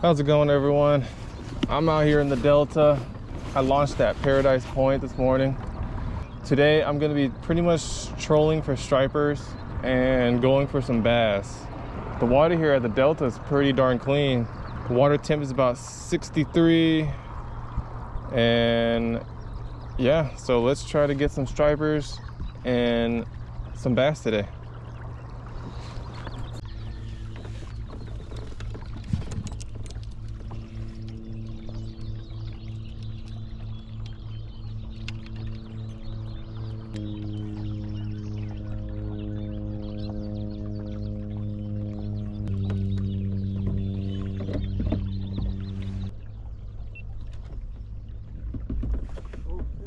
How's it going, everyone? I'm out here in the Delta. I launched at Paradise Point this morning. Today I'm going to be pretty much trolling for stripers and going for some bass. The water here at the Delta is pretty darn clean. The water temp is about 63, and yeah, so let's try to get some stripers and some bass today.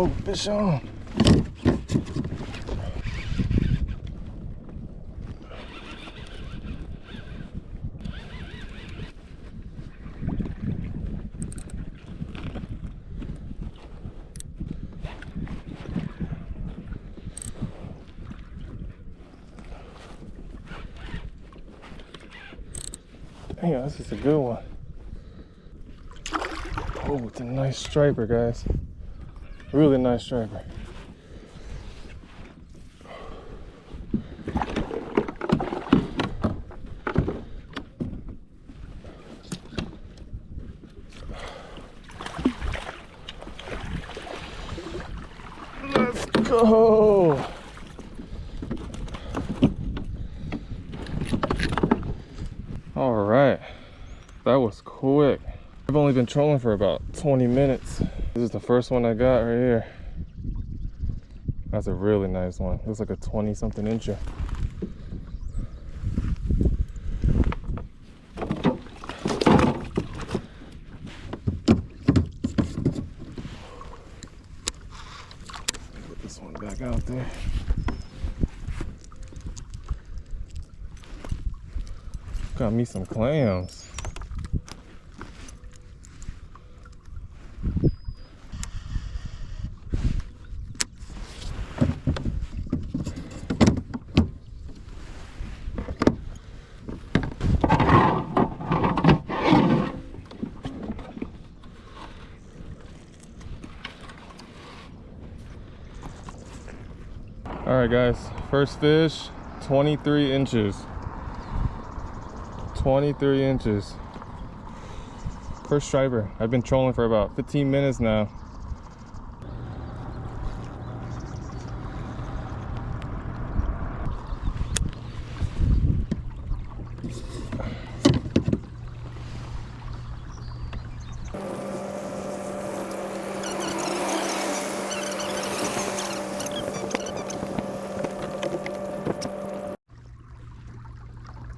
Oh, fish on. Damn, this is a good one. Oh, it's a nice striper, guys. Really nice striper. Let's go. All right, that was quick. I've only been trolling for about 20 minutes. This is the first one I got right here. That's a really nice one. Looks like a 20-something incher. Put this one back out there. Got me some clams. All right, guys, first fish, 23 inches. 23 inches. First striper. I've been trolling for about 15 minutes now.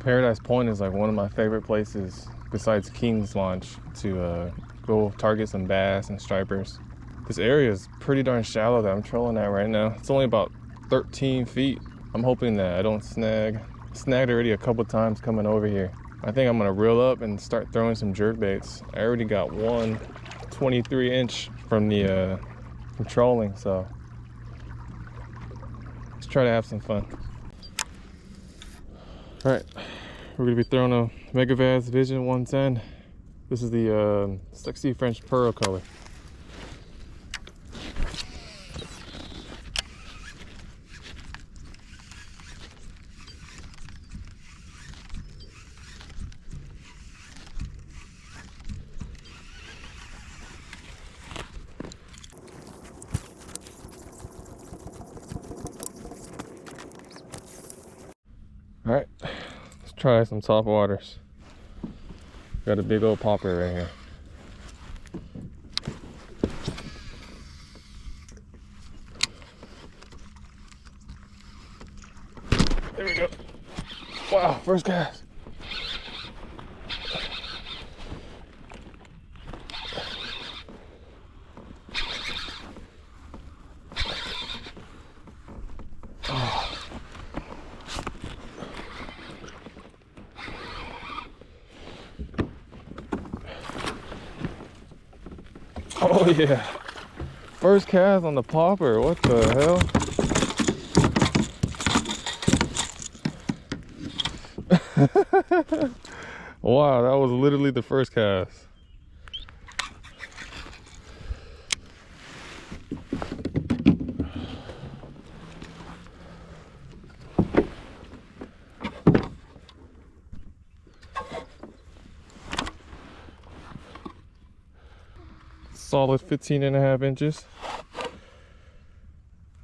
Paradise Point is like one of my favorite places besides King's Launch to go target some bass and stripers. This area is pretty darn shallow that I'm trolling at right now. It's only about 13 feet. I'm hoping that I don't snag. Snagged already a couple times coming over here. I think I'm gonna reel up and start throwing some jerkbaits. I already got one 23 inch from the from trolling, so let's try to have some fun. All right, we're gonna be throwing a Megabass Vision 110. This is the sexy French pearl color. All right, let's try some Topwaters. Got a big old popper right here. There we go. Wow, first cast. Oh yeah, first cast on the popper. What the hell? Wow, that was literally the first cast. Solid 15.5 inches.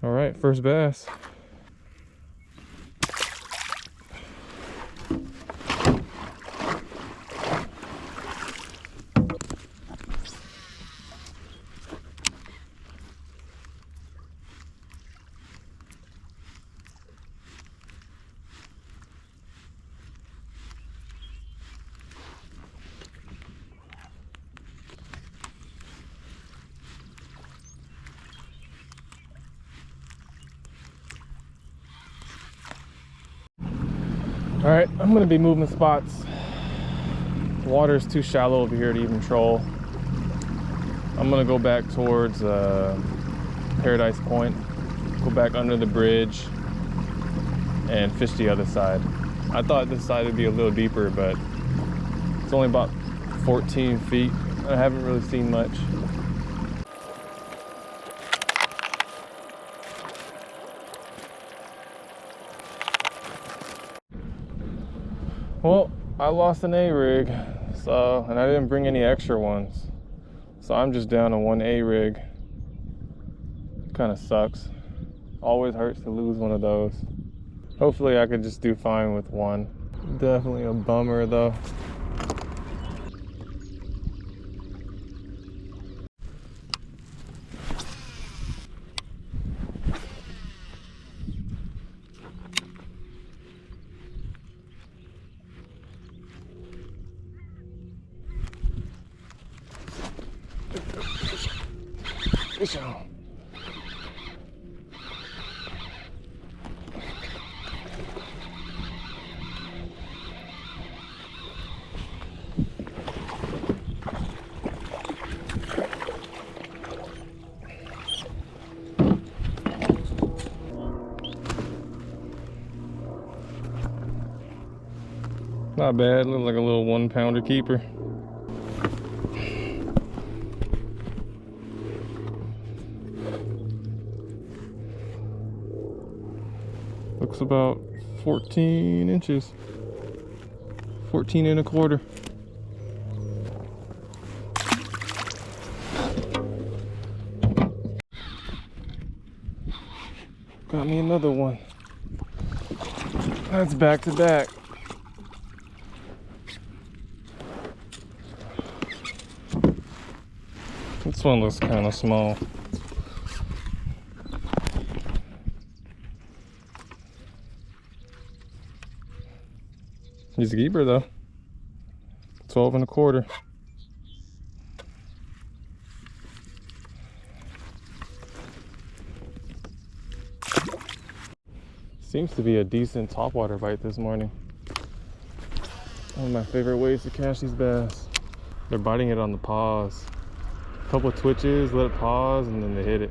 All right, first bass. All right, I'm gonna be moving spots. The water is too shallow over here to even troll. I'm gonna go back towards Paradise Point, go back under the bridge and fish the other side. I thought this side would be a little deeper, but it's only about 14 feet. I haven't really seen much. Well, I lost an A-rig, and I didn't bring any extra ones. So I'm just down to one A-rig. Kind of sucks. Always hurts to lose one of those. Hopefully I could just do fine with one. Definitely a bummer though. Fish on. Not bad, looks like a little 1-pounder keeper. Looks about 14 inches. 14 1/4. Got me another one. That's back to back. This one looks kind of small. He's a keeper though. 12 1/4. Seems to be a decent topwater bite this morning. One of my favorite ways to catch these bass. They're biting it on the paws. A couple of twitches, let it pause, and then they hit it.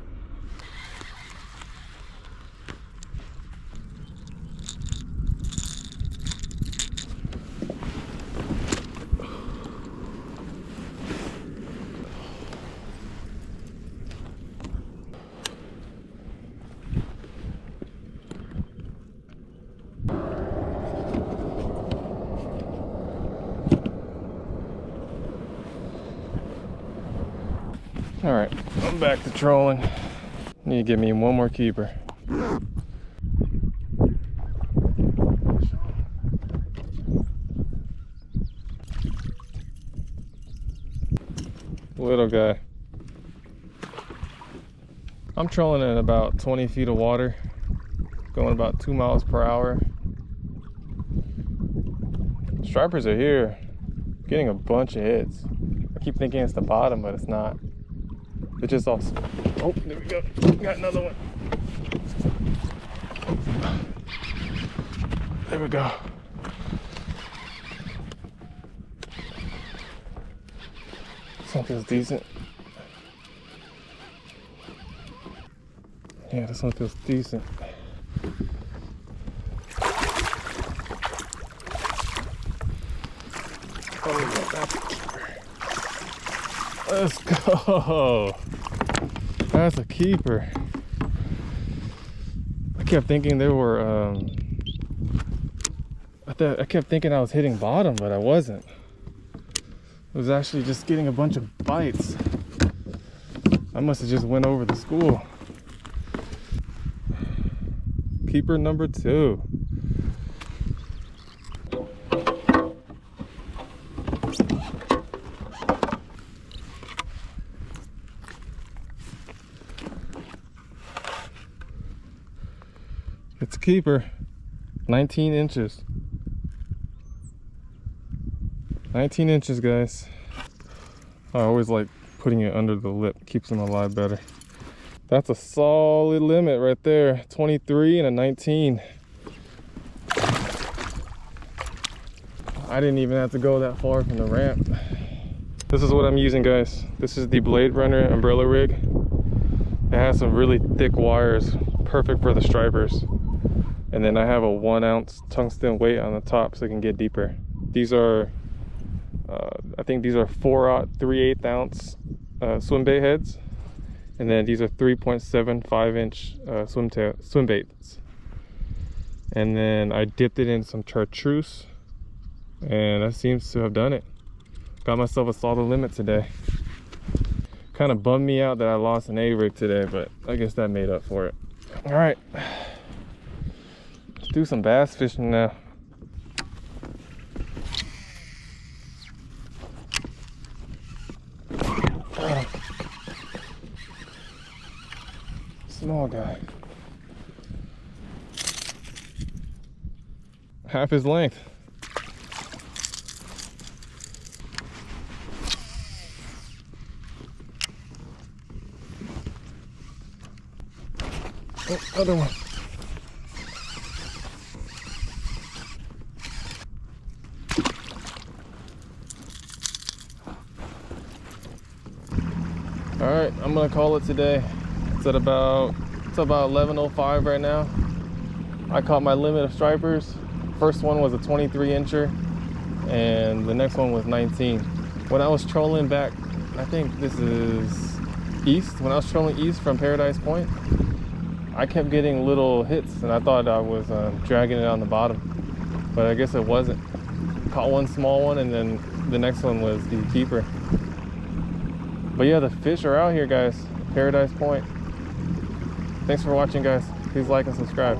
All right, I'm back to trolling. Need to get me one more keeper. Little guy. I'm trolling in about 20 feet of water, going about 2 miles per hour. Stripers are here, getting a bunch of hits. I keep thinking it's the bottom, but it's not. They're just all. Oh, there we go. Got another one. There we go. This one feels decent. Yeah, this one feels decent. Oh, that's a keeper. Let's go. That's a keeper. I kept thinking they were, I kept thinking I was hitting bottom, but I wasn't. I was actually just getting a bunch of bites. I must have just went over the school. Keeper number 2. It's a keeper. 19 inches. 19 inches, guys. I always like putting it under the lip. Keeps them alive better. That's a solid limit right there. 23 and a 19. I didn't even have to go that far from the ramp. This is what I'm using, guys. This is the Blade Runner umbrella rig. It has some really thick wires, perfect for the stripers. And then I have a 1 ounce tungsten weight on the top so it can get deeper. These are, I think these are 4/0 3/8 ounce swim bait heads. And then these are 3.75 inch swim baits. And then I dipped it in some chartreuse, and that seems to have done it. Got myself a solid limit today. Kind of bummed me out that I lost an A-rig today, but I guess that made up for it. All right, let's do some bass fishing now. Small guy. Half his length. Oh, other one. All right, I'm gonna call it today. It's about 11:05 right now. I caught my limit of stripers. First one was a 23 incher and the next one was 19. When I was trolling back, I think this is east. When I was trolling east from Paradise Point, I kept getting little hits and I thought I was dragging it on the bottom, but I guess it wasn't. Caught one small one and then the next one was the keeper. But yeah, the fish are out here, guys. Paradise Point. Thanks for watching, guys. Please like and subscribe.